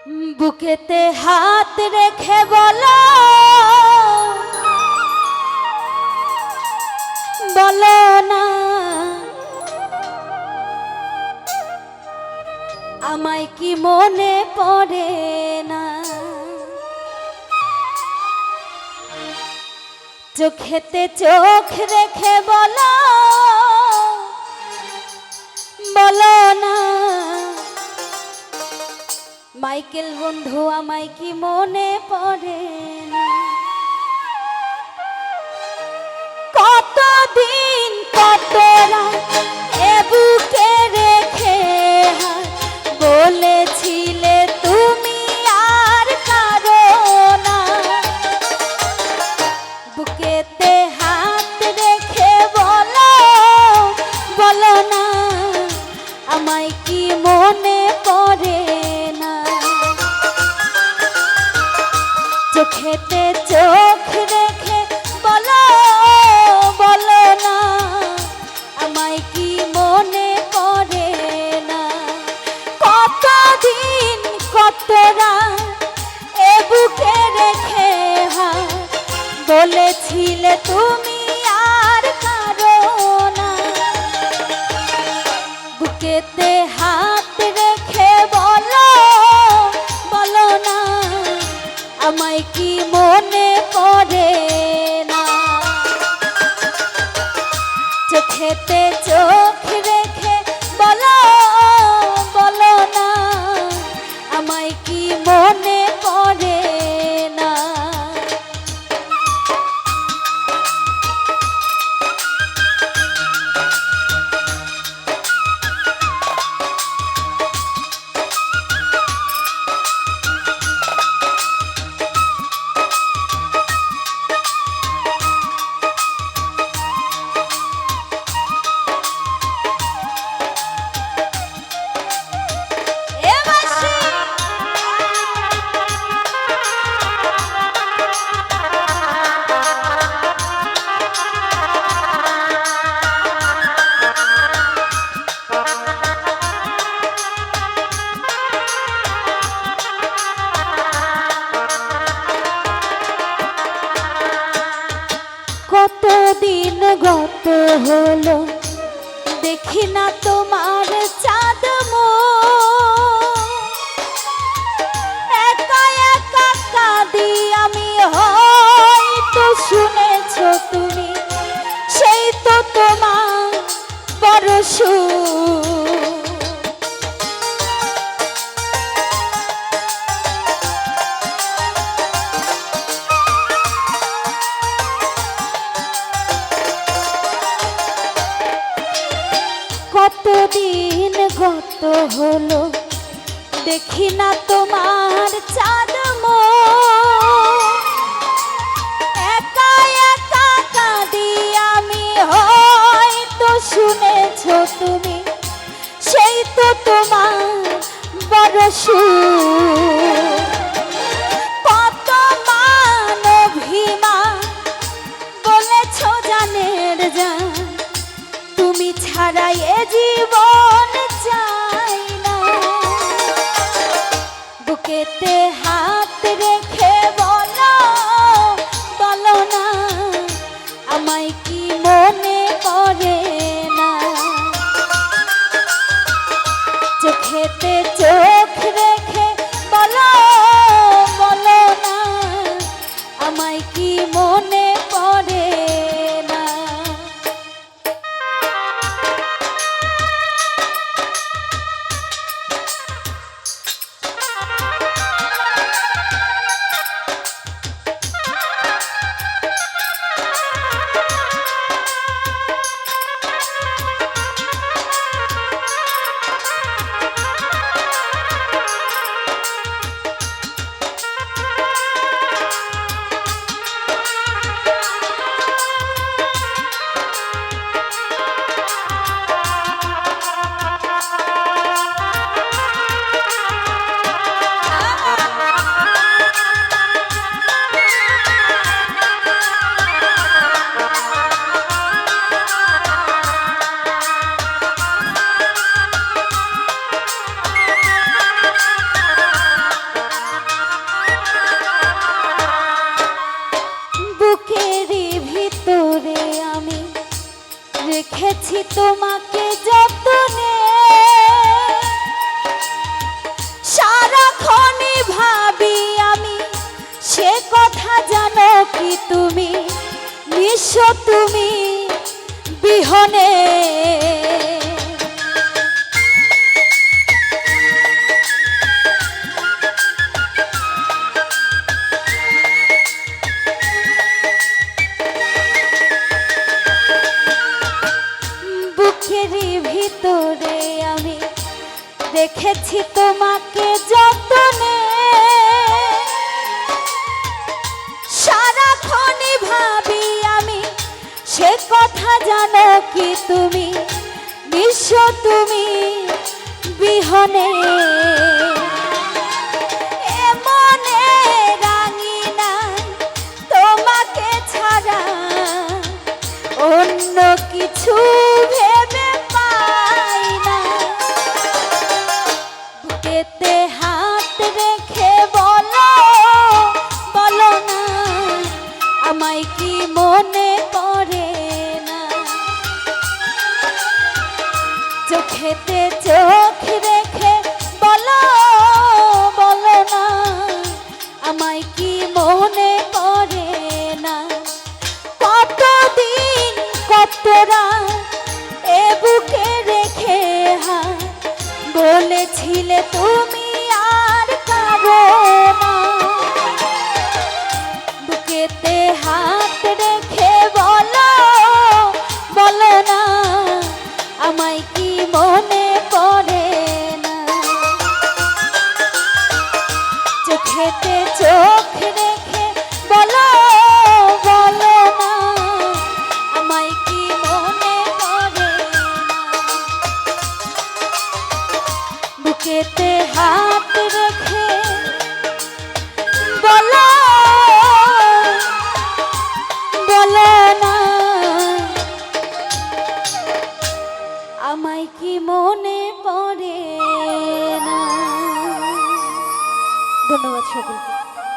বুকেতে হাত রেখে বলো বলো না আমায় কি মনে পড়ে না। চোখেতে চোখ রেখে বলো বলো না মাইকেল বন্ধু আমায় কি মনে পড়ে না। কতদিন কত রাত এ বুকে রেখে বলেছিলে তুমি আর কারো না। বুকেতে হাত রেখে বলো বলো না আমায় কি মনে পড়ে না। চোখেতে চোখ রেখে বলো বলো না আমায় কি মনে পড়ে না। কতদিন কত রাত এ বুকে রেখে বলেছিলে তুমি আর কারো না। বুকেতে হাত রেখে বলো বলো না আমায় কি মনে পড়ে না। চোখেতে চোখ রেখে বলো বলো না আমায় কি মনে পড়ে না। কতদিন গত হলো দেখি না তোমার চাঁদ একা একা কাঁদি আমি হয়তো শুনেছো তুমি সেই তো তোমার বড় সুর। কতদিন গত হলো দেখি না তোমার চাঁদ একা একা কাঁদি আমি হয়তো শুনেছো তুমি সেই তো তোমার বড় সুর। কত মান অভিমান বলেছো জানের জান তুমি ছাড়াই এ জীবন চাই না। বুকেতে হাত রেখে বলো বলো না আমায় কি মনে পড়ে না। চোখেতে চোখ রেখে বলো বলো না আমায় কি মনে পড়ে না। তোমাকে যতনে, সারাক্ষণই ভাবি আমি সে কথা জানো কি তুমি, নিঃস্ব তুমি বিহনে। বুকেরই ভিতরে আমি দেখেছি তোমাকে যতনে, সারাক্ষণই ভাবি আমি সে কথা জানো কি তুমি, নিঃস্ব তুমি বিহনে। মনে রাঙিনা তোমাকে ছাড়া অন্য কিছু ভেবে পাই না। বুকেতে হাত রেখে বলো, বলো না আমায় কি মনে পড়ে না। চোখেতে চোখ রেখে বলো, বলো না আমায় কি মনে পড়ে না। কতদিন কত রাত এ বুকে রেখে হাত বলেছিলে তুমি আর কারো না। বুকেতে হাত রেখে বলো, বলো না আমায় কি মনে পড়ে না। চোখেতে চোখ রেখে বলো, বলো না আমায় কি মনে পড়ে না। বুকেতে হাত রেখে বলো, বলো না আমায় কি মনে পড়ে না। ধন্যবাদ সকলকে।